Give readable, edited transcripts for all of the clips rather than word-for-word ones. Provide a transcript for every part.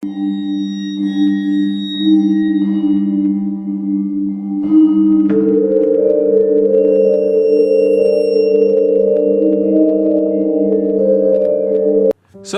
So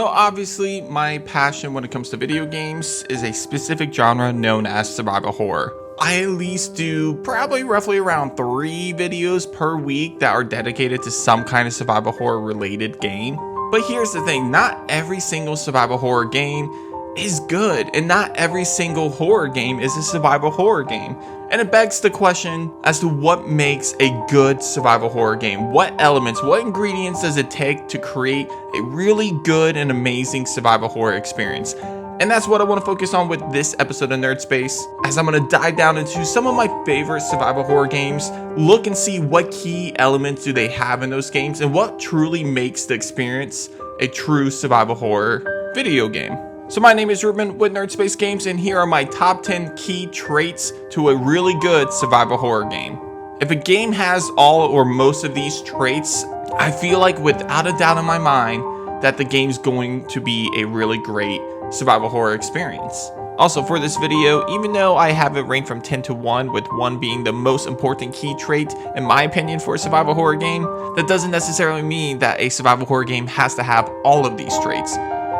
obviously my passion when it comes to video games is a specific genre known as survival horror. I at least do probably roughly around 3 videos per week that are dedicated to some kind of survival horror related game. But here's the thing, not every single survival horror game is good, and not every single horror game is a survival horror game. And it begs the question as to what makes a good survival horror game. What elements, what ingredients does it take to create a really good and amazing survival horror experience? And that's what I want to focus on with this episode of Nerd Space, as I'm going to dive down into some of my favorite survival horror games, look and see what key elements do they have in those games, and what truly makes the experience a true survival horror video game. So my name is Ruben with Nerd Space Games, and here are my top 10 key traits to a really good survival horror game. If a game has all or most of these traits, I feel like without a doubt in my mind that the game's going to be a really great survival horror experience. Also for this video, even though I have it ranked from 10 to 1, with 1 being the most important key trait in my opinion for a survival horror game, that doesn't necessarily mean that a survival horror game has to have all of these traits.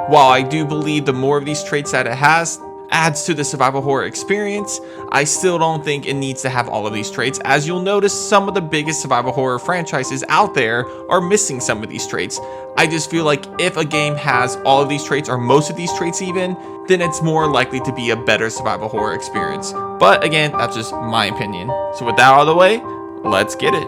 While I do believe the more of these traits that it has adds to the survival horror experience, I still don't think it needs to have all of these traits. As you'll notice, some of the biggest survival horror franchises out there are missing some of these traits. I just feel like if a game has all of these traits, or most of these traits even, then it's more likely to be a better survival horror experience. But again, that's just my opinion. So with that out of the way, let's get it.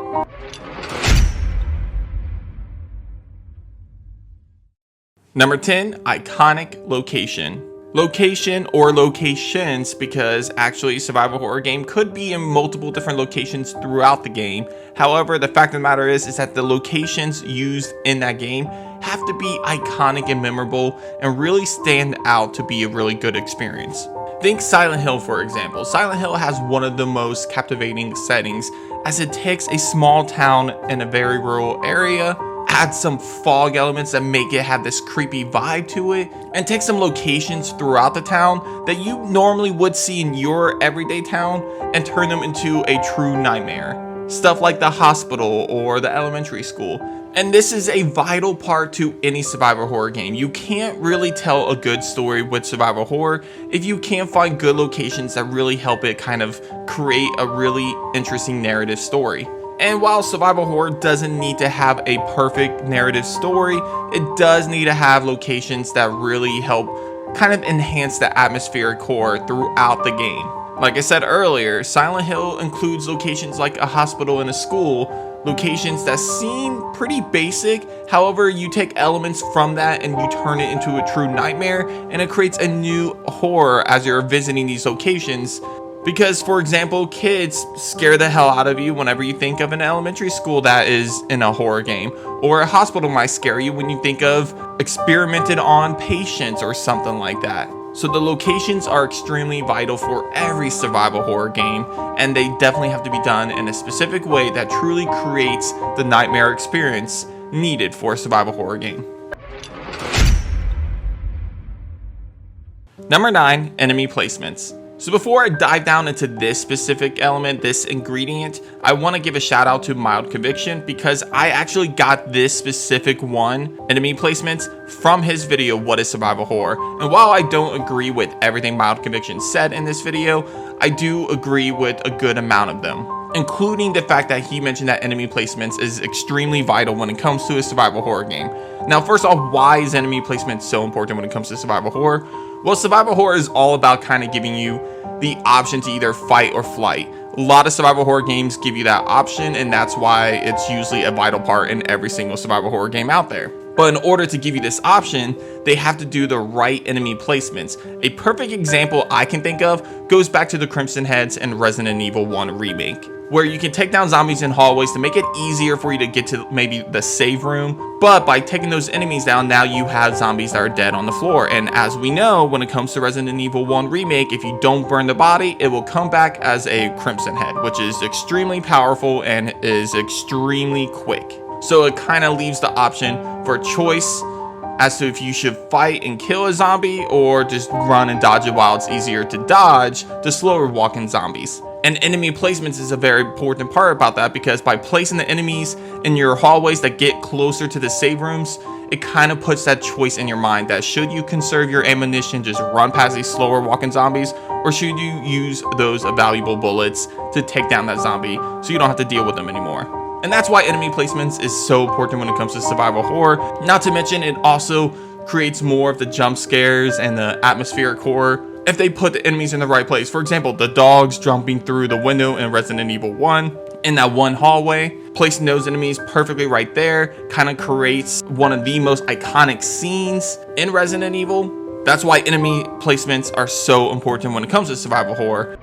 Number 10, iconic location. Location or locations, because actually a survival horror game could be in multiple different locations throughout the game. However, the fact of the matter is that the locations used in that game have to be iconic and memorable and really stand out to be a really good experience. Think Silent Hill, for example. Silent Hill has one of the most captivating settings, as it takes a small town in a very rural area, add some fog elements that make it have this creepy vibe to it, and take some locations throughout the town that you normally would see in your everyday town and turn them into a true nightmare. Stuff like the hospital or the elementary school. And this is a vital part to any survival horror game. You can't really tell a good story with survival horror if you can't find good locations that really help it kind of create a really interesting narrative story. And while survival horror doesn't need to have a perfect narrative story, it does need to have locations that really help kind of enhance the atmospheric core throughout the game. Like I said earlier, Silent Hill includes locations like a hospital and a school, locations that seem pretty basic. However, you take elements from that and you turn it into a true nightmare, and it creates a new horror as you're visiting these locations. Because, for example, kids scare the hell out of you whenever you think of an elementary school that is in a horror game, or a hospital might scare you when you think of experimented on patients or something like that. So the locations are extremely vital for every survival horror game, and they definitely have to be done in a specific way that truly creates the nightmare experience needed for a survival horror game. Number 9, enemy placements. So before I dive down into this specific element, this ingredient, I want to give a shout out to Mild Conviction, because I actually got this specific one, enemy placements, from his video, What is Survival Horror? And while I don't agree with everything Mild Conviction said in this video, I do agree with a good amount of them, including the fact that he mentioned that enemy placements is extremely vital when it comes to a survival horror game. Now, first off, why is enemy placement so important when it comes to survival horror? Well, survival horror is all about kind of giving you the option to either fight or flight. A lot of survival horror games give you that option, and that's why it's usually a vital part in every single survival horror game out there. But in order to give you this option, they have to do the right enemy placements. A perfect example I can think of goes back to the Crimson Heads and Resident Evil 1 remake, where you can take down zombies in hallways to make it easier for you to get to maybe the save room. But by taking those enemies down, now you have zombies that are dead on the floor. And as we know, when it comes to Resident Evil 1 remake, if you don't burn the body, it will come back as a Crimson Head, which is extremely powerful and is extremely quick. So it kind of leaves the option for choice as to if you should fight and kill a zombie or just run and dodge it while it's easier to dodge the slower walking zombies. And enemy placements is a very important part about that, because by placing the enemies in your hallways that get closer to the save rooms, it kind of puts that choice in your mind that should you conserve your ammunition, just run past these slower walking zombies, or should you use those valuable bullets to take down that zombie so you don't have to deal with them anymore. And that's why enemy placements is so important when it comes to survival horror. Not to mention, it also creates more of the jump scares and the atmospheric horror if they put the enemies in the right place. For example, the dogs jumping through the window in Resident Evil 1 in that one hallway, placing those enemies perfectly right there kind of creates one of the most iconic scenes in Resident Evil. That's why enemy placements are so important when it comes to survival horror.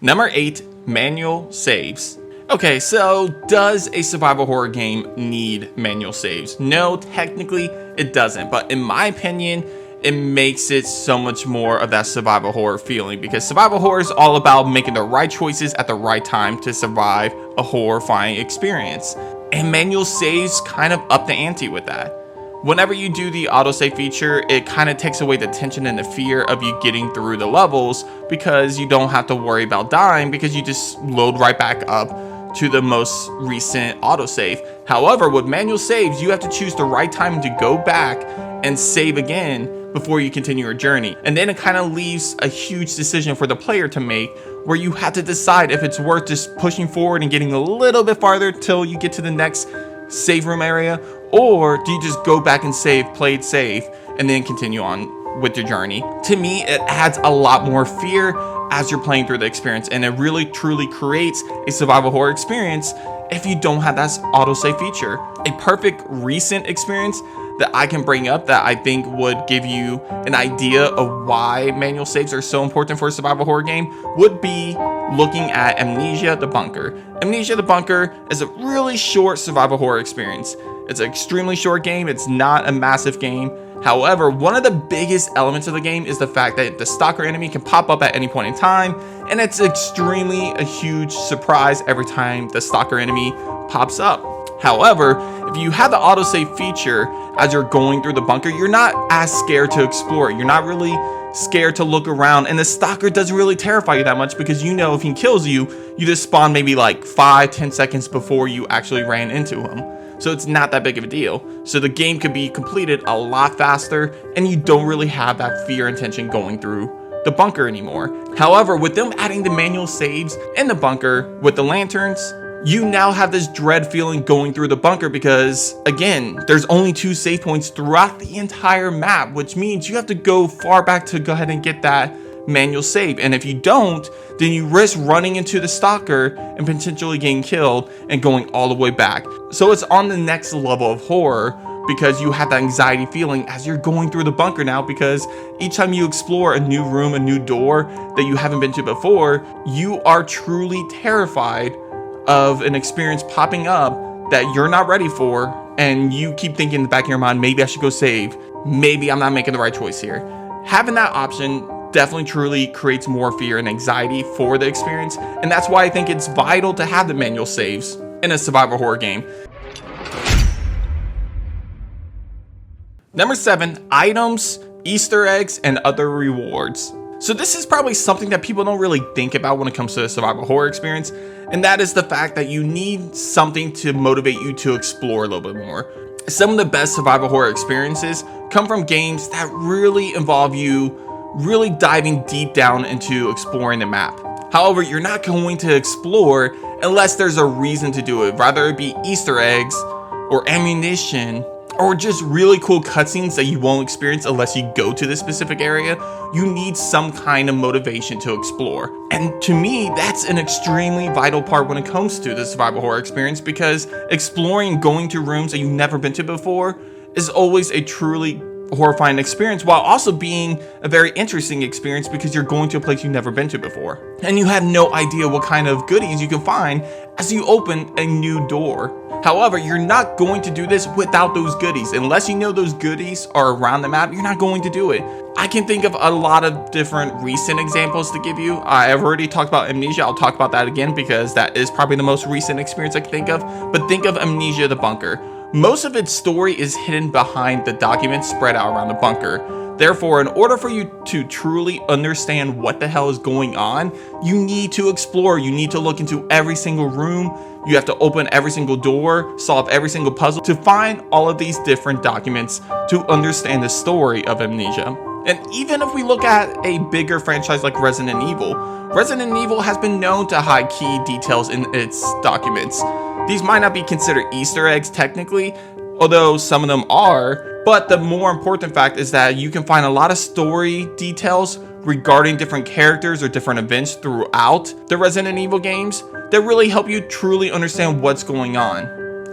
Number 8, manual saves. Okay, so does a survival horror game need manual saves? No, technically it doesn't, but in my opinion, it makes it so much more of that survival horror feeling, because survival horror is all about making the right choices at the right time to survive a horrifying experience. And manual saves kind of up the ante with that. Whenever you do the autosave feature, it kind of takes away the tension and the fear of you getting through the levels, because you don't have to worry about dying, because you just load right back up to the most recent autosave. However, with manual saves, you have to choose the right time to go back and save again before you continue your journey. And then it kind of leaves a huge decision for the player to make, where you have to decide if it's worth just pushing forward and getting a little bit farther till you get to the next save room area, or do you just go back and save, play it safe, and then continue on with your journey. To me, it adds a lot more fear as you're playing through the experience, and it really truly creates a survival horror experience if you don't have that autosave feature. A perfect recent experience that I can bring up that I think would give you an idea of why manual saves are so important for a survival horror game would be looking at Amnesia The Bunker. Amnesia The Bunker is a really short survival horror experience. It's an extremely short game. It's not a massive game. However, one of the biggest elements of the game is the fact that the stalker enemy can pop up at any point in time, and it's extremely a huge surprise every time the stalker enemy pops up. However, if you have the autosave feature as you're going through the bunker, you're not as scared to explore. You're not really scared to look around, and the stalker doesn't really terrify you that much, because you know if he kills you, you just spawn maybe like 5-10 seconds before you actually ran into him. So it's not that big of a deal. So the game could be completed a lot faster, and you don't really have that fear and tension going through the bunker anymore. However, with them adding the manual saves in the bunker with the lanterns, you now have this dread feeling going through the bunker, because again, there's only 2 save points throughout the entire map, which means you have to go far back to go ahead and get that manual save. And if you don't, then you risk running into the stalker and potentially getting killed and going all the way back. So it's on the next level of horror, because you have that anxiety feeling as you're going through the bunker now, because each time you explore a new room, a new door that you haven't been to before, you are truly terrified of an experience popping up that you're not ready for, and you keep thinking in the back of your mind, maybe I should go save, maybe I'm not making the right choice here. Having that option definitely truly creates more fear and anxiety for the experience, and that's why I think it's vital to have the manual saves in a survival horror game. Number 7, items, Easter eggs, and other rewards. So this is probably something that people don't really think about when it comes to a survival horror experience, and that is the fact that you need something to motivate you to explore a little bit more. Some of the best survival horror experiences come from games that really involve you really diving deep down into exploring the map. However, you're not going to explore unless there's a reason to do it, whether it be Easter eggs or ammunition or just really cool cutscenes that you won't experience unless you go to this specific area. You need some kind of motivation to explore. And to me, that's an extremely vital part when it comes to the survival horror experience, because exploring, going to rooms that you've never been to before is always a truly horrifying experience, while also being a very interesting experience, because you're going to a place you've never been to before, and you have no idea what kind of goodies you can find as you open a new door. However, you're not going to do this without those goodies. Unless you know those goodies are around the map, you're not going to do it. I can think of a lot of different recent examples to give you. I've already talked about Amnesia. I'll talk about that again, because that is probably the most recent experience I can think of. But think of Amnesia The Bunker. Most of its story is hidden behind the documents spread out around the bunker. Therefore, in order for you to truly understand what the hell is going on, you need to explore. You need to look into every single room. You have to open every single door, solve every single puzzle to find all of these different documents to understand the story of Amnesia. And even if we look at a bigger franchise like Resident Evil has been known to hide key details in its documents. These might not be considered Easter eggs technically, although some of them are, but the more important fact is that you can find a lot of story details regarding different characters or different events throughout the Resident Evil games that really help you truly understand what's going on.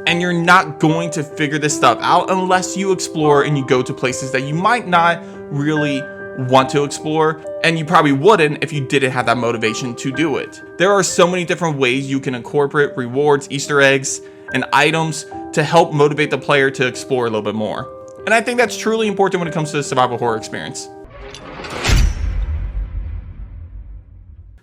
And you're not going to figure this stuff out unless you explore and you go to places that you might not really want to explore, and you probably wouldn't if you didn't have that motivation to do it. There are so many different ways you can incorporate rewards, Easter eggs, and items to help motivate the player to explore a little bit more. And I think that's truly important when it comes to the survival horror experience.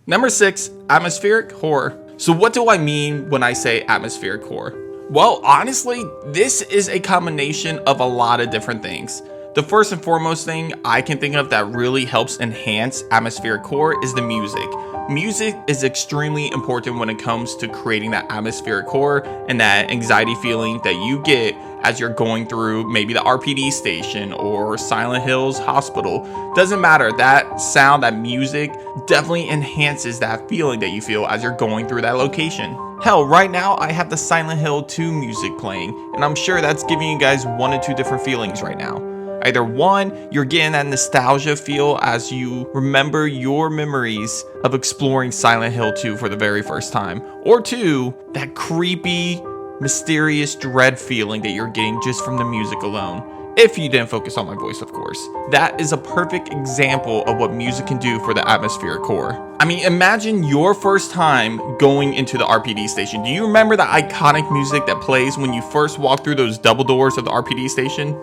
Number 6, atmospheric horror. So what do I mean when I say atmospheric horror? Well, honestly, this is a combination of a lot of different things. The first and foremost thing I can think of that really helps enhance atmospheric horror is the music. Music is extremely important when it comes to creating that atmospheric horror and that anxiety feeling that you get as you're going through maybe the RPD station or Silent Hill's hospital. Doesn't matter, that sound, that music definitely enhances that feeling that you feel as you're going through that location. Hell, right now I have the Silent Hill 2 music playing, and I'm sure that's giving you guys one or two different feelings right now. Either one, you're getting that nostalgia feel as you remember your memories of exploring Silent Hill 2 for the very first time. Or two, that creepy, mysterious dread feeling that you're getting just from the music alone. If you didn't focus on my voice, of course. That is a perfect example of what music can do for the atmospheric horror. I mean, imagine your first time going into the RPD station. Do you remember the iconic music that plays when you first walk through those double doors of the RPD station?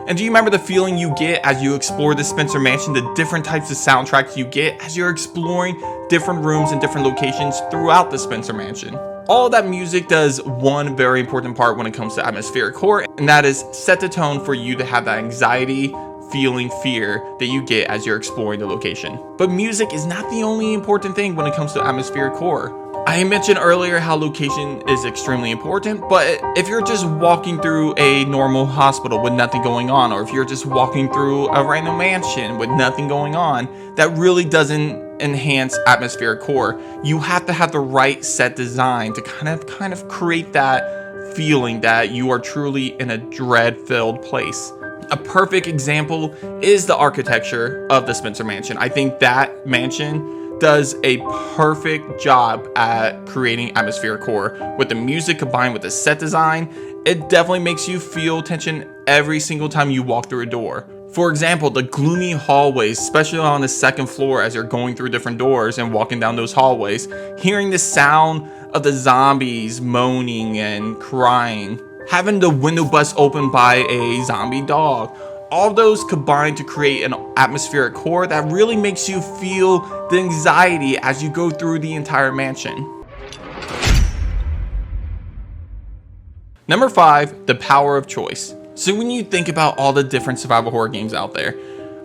And do you remember the feeling you get as you explore the Spencer Mansion, the different types of soundtracks you get as you're exploring different rooms and different locations throughout the Spencer Mansion? All of that music does one very important part when it comes to atmospheric horror, and that is set the tone for you to have that anxiety, feeling, fear that you get as you're exploring the location. But music is not the only important thing when it comes to atmospheric horror. I mentioned earlier how location is extremely important, but if you're just walking through a normal hospital with nothing going on, or if you're just walking through a random mansion with nothing going on, that really doesn't enhance atmospheric horror. You have to have the right set design to kind of create that feeling that you are truly in a dread-filled place. A perfect example is the architecture of the Spencer Mansion. I think that mansion does a perfect job at creating atmospheric horror. With the music combined with the set design, it definitely makes you feel tension every single time you walk through a door. For example, the gloomy hallways, especially on the second floor as you're going through different doors and walking down those hallways, hearing the sound of the zombies moaning and crying, having the window bust open by a zombie dog. All those combine to create an atmospheric horror that really makes you feel the anxiety as you go through the entire mansion. Number 5, the power of choice. So when you think about all the different survival horror games out there,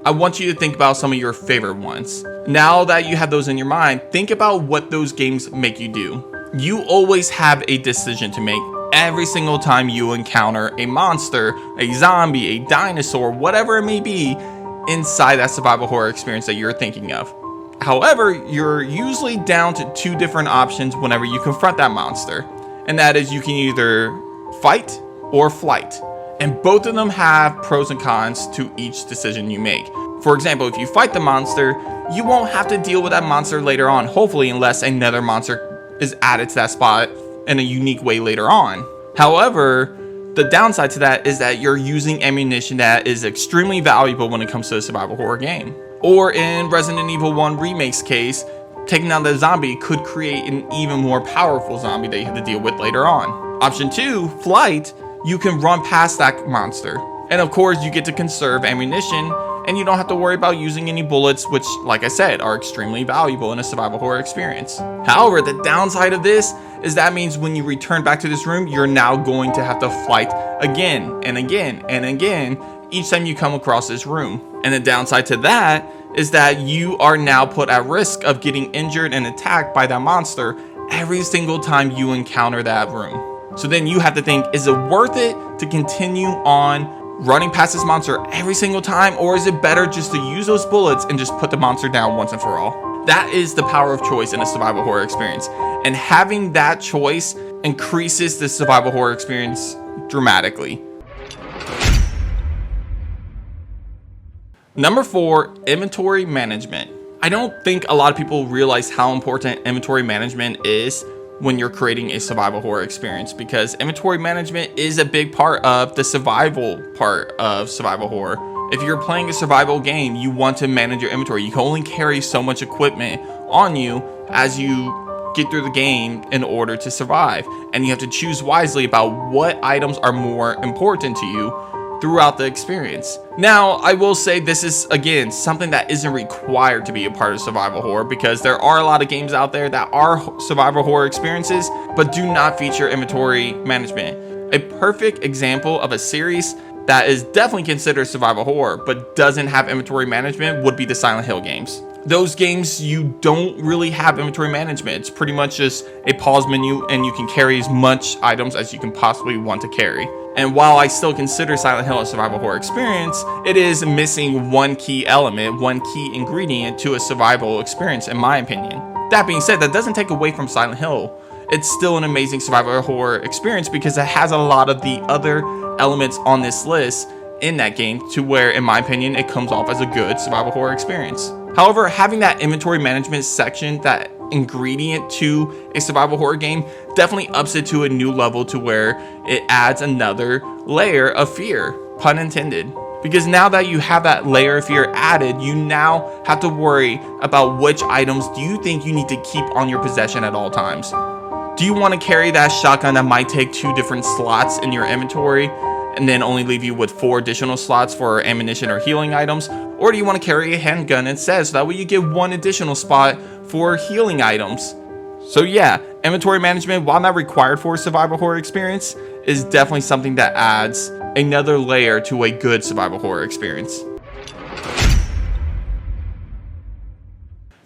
I want you to think about some of your favorite ones. Now that you have those in your mind, think about what those games make you do. You always have a decision to make every single time you encounter a monster, a zombie, a dinosaur, whatever it may be inside that survival horror experience that you're thinking of. However, you're usually down to two different options whenever you confront that monster, and that is you can either fight or flight. And both of them have pros and cons to each decision you make. For example, if you fight the monster, you won't have to deal with that monster later on, hopefully, unless another monster is added to that spot in a unique way later on. However, the downside to that is that you're using ammunition that is extremely valuable when it comes to a survival horror game. Or in Resident Evil 1 Remake's case, taking down the zombie could create an even more powerful zombie that you have to deal with later on. Option 2, flight, you can run past that monster. And of course, you get to conserve ammunition, and you don't have to worry about using any bullets, which, like I said, are extremely valuable in a survival horror experience. However, the downside of this is that means when you return back to this room, you're now going to have to fight again and again and again each time you come across this room. And the downside to that is that you are now put at risk of getting injured and attacked by that monster every single time you encounter that room. So then you have to think, is it worth it to continue on running past this monster every single time, or is it better just to use those bullets and just put the monster down once and for all? That is the power of choice in a survival horror experience, and having that choice increases the survival horror experience dramatically. Number 4, inventory management. I don't think a lot of people realize how important inventory management is when you're creating a survival horror experience, because inventory management is a big part of the survival part of survival horror. If you're playing a survival game, you want to manage your inventory. You can only carry so much equipment on you as you get through the game in order to survive, and you have to choose wisely about what items are more important to you throughout the experience. Now, I will say this is, again, something that isn't required to be a part of survival horror, because there are a lot of games out there that are survival horror experiences but do not feature inventory management. A perfect example of a series that is definitely considered survival horror but doesn't have inventory management would be the Silent Hill games. Those games, you don't really have inventory management. It's pretty much just a pause menu, and you can carry as much items as you can possibly want to carry. And while I still consider Silent Hill a survival horror experience, it is missing one key element, one key ingredient to a survival experience, in my opinion. That being said, that doesn't take away from Silent Hill. It's still an amazing survival horror experience because it has a lot of the other elements on this list in that game, to where, in my opinion, it comes off as a good survival horror experience. However, having that inventory management section, that ingredient to a survival horror game, definitely ups it to a new level, to where it adds another layer of fear, pun intended. Because now that you have that layer of fear added, you now have to worry about which items do you think you need to keep on your possession at all times. Do you want to carry that shotgun that might take 2 different slots in your inventory and then only leave you with 4 additional slots for ammunition or healing items? Or do you want to carry a handgun instead, so that way you get 1 additional spot for healing items? So yeah, inventory management, while not required for a survival horror experience, is definitely something that adds another layer to a good survival horror experience.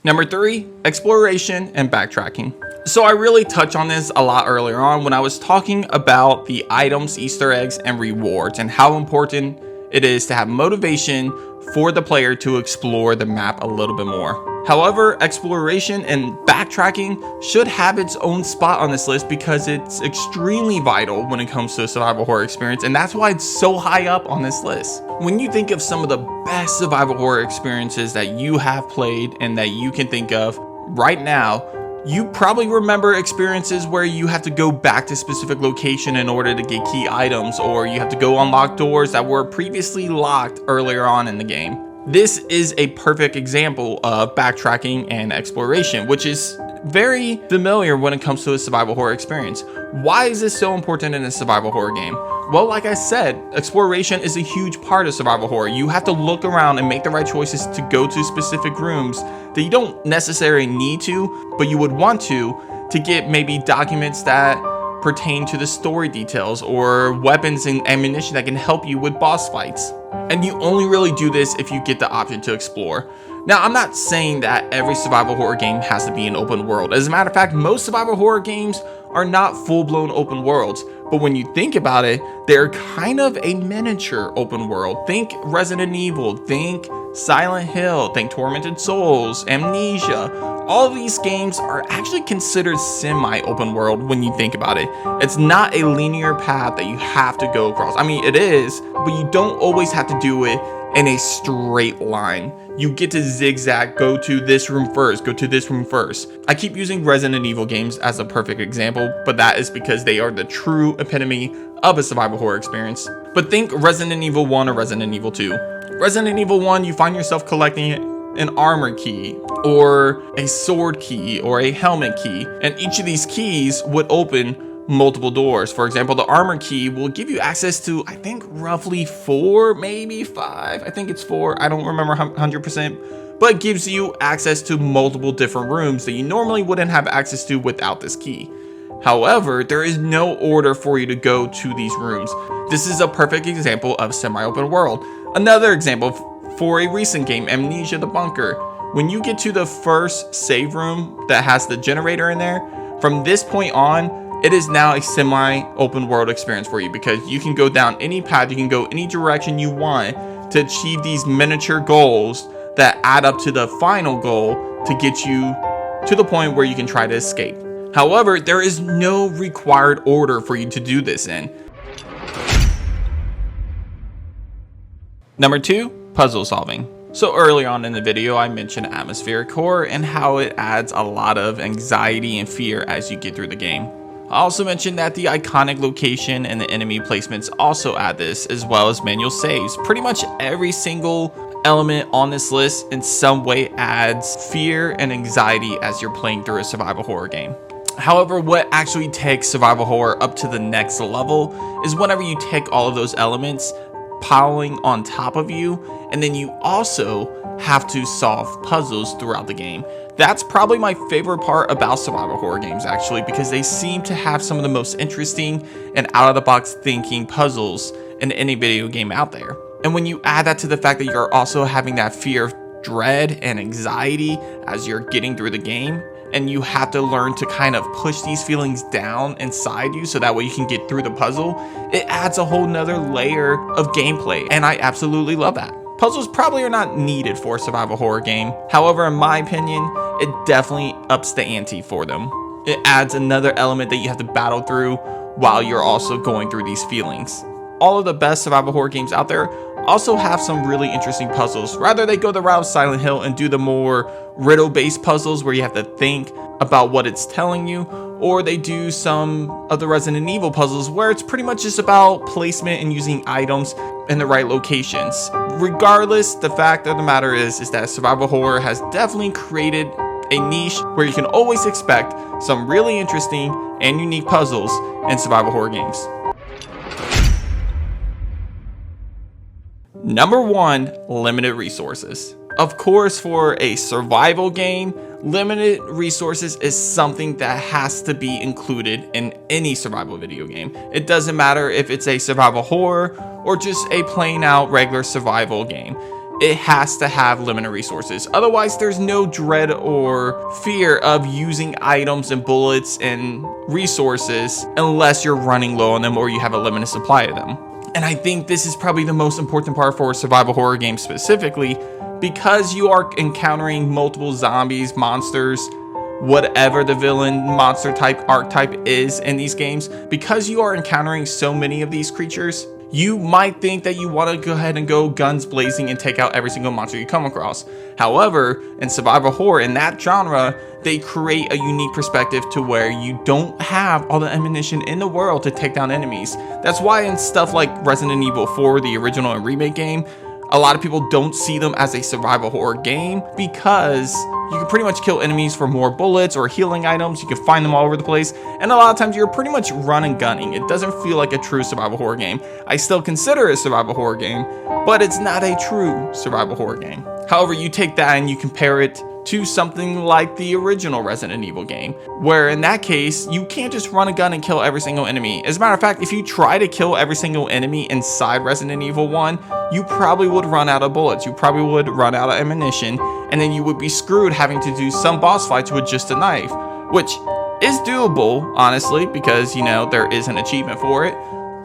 Number 3, exploration and backtracking. So I really touched on this a lot earlier on when I was talking about the items, Easter eggs, and rewards, and how important it is to have motivation for the player to explore the map a little bit more. However, exploration and backtracking should have its own spot on this list, because it's extremely vital when it comes to a survival horror experience, and that's why it's so high up on this list. When you think of some of the best survival horror experiences that you have played and that you can think of right now, you probably remember experiences where you have to go back to a specific location in order to get key items, or you have to go unlock doors that were previously locked earlier on in the game. This is a perfect example of backtracking and exploration, which is very familiar when it comes to a survival horror experience. Why is this so important in a survival horror game? Well, like I said, exploration is a huge part of survival horror. You have to look around and make the right choices to go to specific rooms that you don't necessarily need to, but you would want to get maybe documents that pertain to the story details, or weapons and ammunition that can help you with boss fights. And you only really do this if you get the option to explore. Now, I'm not saying that every survival horror game has to be an open world. As a matter of fact, most survival horror games are not full-blown open worlds. But when you think about it, they're kind of a miniature open world. Think Resident Evil, think Silent Hill, think Tormented Souls, Amnesia. All of these games are actually considered semi-open world when you think about it. It's not a linear path that you have to go across. I mean, it is, but you don't always have to do it in a straight line. You get to zigzag, go to this room first, go to this room first. I keep using Resident Evil games as a perfect example, but that is because they are the true epitome of a survival horror experience. But think Resident Evil 1 or Resident Evil 2. Resident Evil 1, you find yourself collecting an armor key, or a sword key, or a helmet key, and each of these keys would open multiple doors. For example, the armor key will give you access to, I think, roughly 4, maybe 5. I think it's 4. I don't remember 100%, but it gives you access to multiple different rooms that you normally wouldn't have access to without this key. However, there is no order for you to go to these rooms. This is a perfect example of semi-open world. Another example for a recent game, Amnesia The Bunker. When you get to the first save room that has the generator in there, from this point on, it is now a semi-open world experience for you, because you can go down any path, you can go any direction you want to achieve these miniature goals that add up to the final goal to get you to the point where you can try to escape. However, there is no required order for you to do this in. Number 2, puzzle solving. So early on in the video, I mentioned atmospheric horror and how it adds a lot of anxiety and fear as you get through the game. I also mentioned that the iconic location and the enemy placements also add this, as well as manual saves. Pretty much every single element on this list in some way adds fear and anxiety as you're playing through a survival horror game. However, what actually takes survival horror up to the next level is whenever you take all of those elements piling on top of you, and then you also have to solve puzzles throughout the game. That's probably my favorite part about survival horror games, actually, because they seem to have some of the most interesting and out-of-the-box thinking puzzles in any video game out there. And when you add that to the fact that you're also having that fear of dread and anxiety as you're getting through the game, and you have to learn to kind of push these feelings down inside you so that way you can get through the puzzle, it adds a whole nother layer of gameplay, and I absolutely love that. Puzzles probably are not needed for a survival horror game. However, in my opinion, it definitely ups the ante for them. It adds another element that you have to battle through while you're also going through these feelings. All of the best survival horror games out there also have some really interesting puzzles. Rather, they go the route of Silent Hill and do the more riddle-based puzzles where you have to think about what it's telling you, or they do some of the Resident Evil puzzles where it's pretty much just about placement and using items in the right locations. Regardless, the fact of the matter is that survival horror has definitely created a niche where you can always expect some really interesting and unique puzzles in survival horror games. Number 1, limited resources. Of course, for a survival game, limited resources is something that has to be included in any survival video game. It doesn't matter if it's a survival horror or just a plain out regular survival game. It has to have limited resources. Otherwise, there's no dread or fear of using items and bullets and resources unless you're running low on them or you have a limited supply of them. And I think this is probably the most important part for a survival horror game specifically, because you are encountering multiple zombies, monsters, whatever the villain monster type archetype is in these games. Because you are encountering so many of these creatures, you might think that you want to go ahead and go guns blazing and take out every single monster you come across. However, in survival horror, in that genre, they create a unique perspective to where you don't have all the ammunition in the world to take down enemies. That's why in stuff like Resident Evil 4, the original and remake game, a lot of people don't see them as a survival horror game because you can pretty much kill enemies for more bullets or healing items. You can find them all over the place. And a lot of times you're pretty much run and gunning. It doesn't feel like a true survival horror game. I still consider it a survival horror game, but it's not a true survival horror game. However, you take that and you compare it to something like the original Resident Evil game, where in that case, you can't just run a gun and kill every single enemy. As a matter of fact, if you try to kill every single enemy inside Resident Evil 1, you probably would run out of bullets, you probably would run out of ammunition, and then you would be screwed having to do some boss fights with just a knife, which is doable, honestly, because, you know, there is an achievement for it,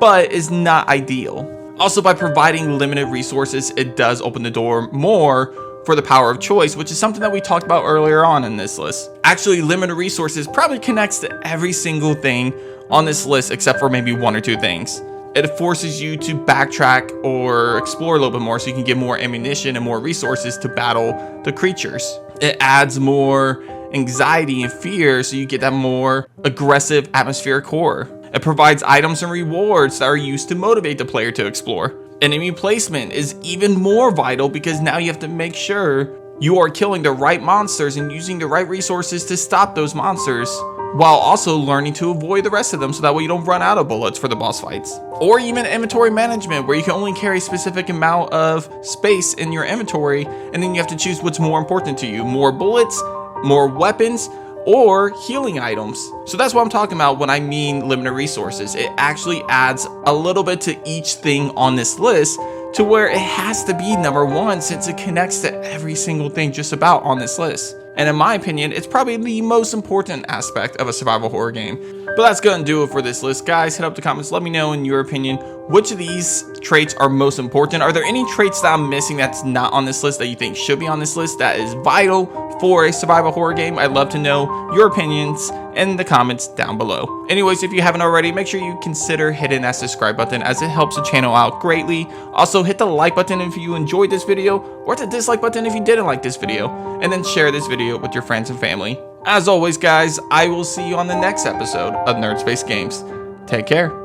but is not ideal. Also, by providing limited resources, it does open the door more for the power of choice, which is something that we talked about earlier on in this list. Actually, limited resources probably connects to every single thing on this list except for maybe 1 or 2 things. It forces you to backtrack or explore a little bit more so you can get more ammunition and more resources to battle the creatures. It adds more anxiety and fear so you get that more aggressive atmospheric horror. It provides items and rewards that are used to motivate the player to explore. Enemy placement is even more vital because now you have to make sure you are killing the right monsters and using the right resources to stop those monsters while also learning to avoid the rest of them so that way you don't run out of bullets for the boss fights. Or even inventory management, where you can only carry a specific amount of space in your inventory, and then you have to choose what's more important to you: more bullets, more weapons, or healing items. So that's what I'm talking about when I mean limited resources. It actually adds a little bit to each thing on this list, to where it has to be number one, since it connects to every single thing just about on this list. And in my opinion, it's probably the most important aspect of a survival horror game. But that's gonna do it for this list, guys. Hit up the comments, let me know in your opinion, which of these traits are most important. Are there any traits that I'm missing that's not on this list that you think should be on this list that is vital for a survival horror game? I'd love to know your opinions in the comments down below. Anyways, if you haven't already, make sure you consider hitting that subscribe button, as it helps the channel out greatly. Also, hit the like button if you enjoyed this video, or the dislike button if you didn't like this video, and then share this video with your friends and family. As always, guys, I will see you on the next episode of Nerd Space Games. Take care.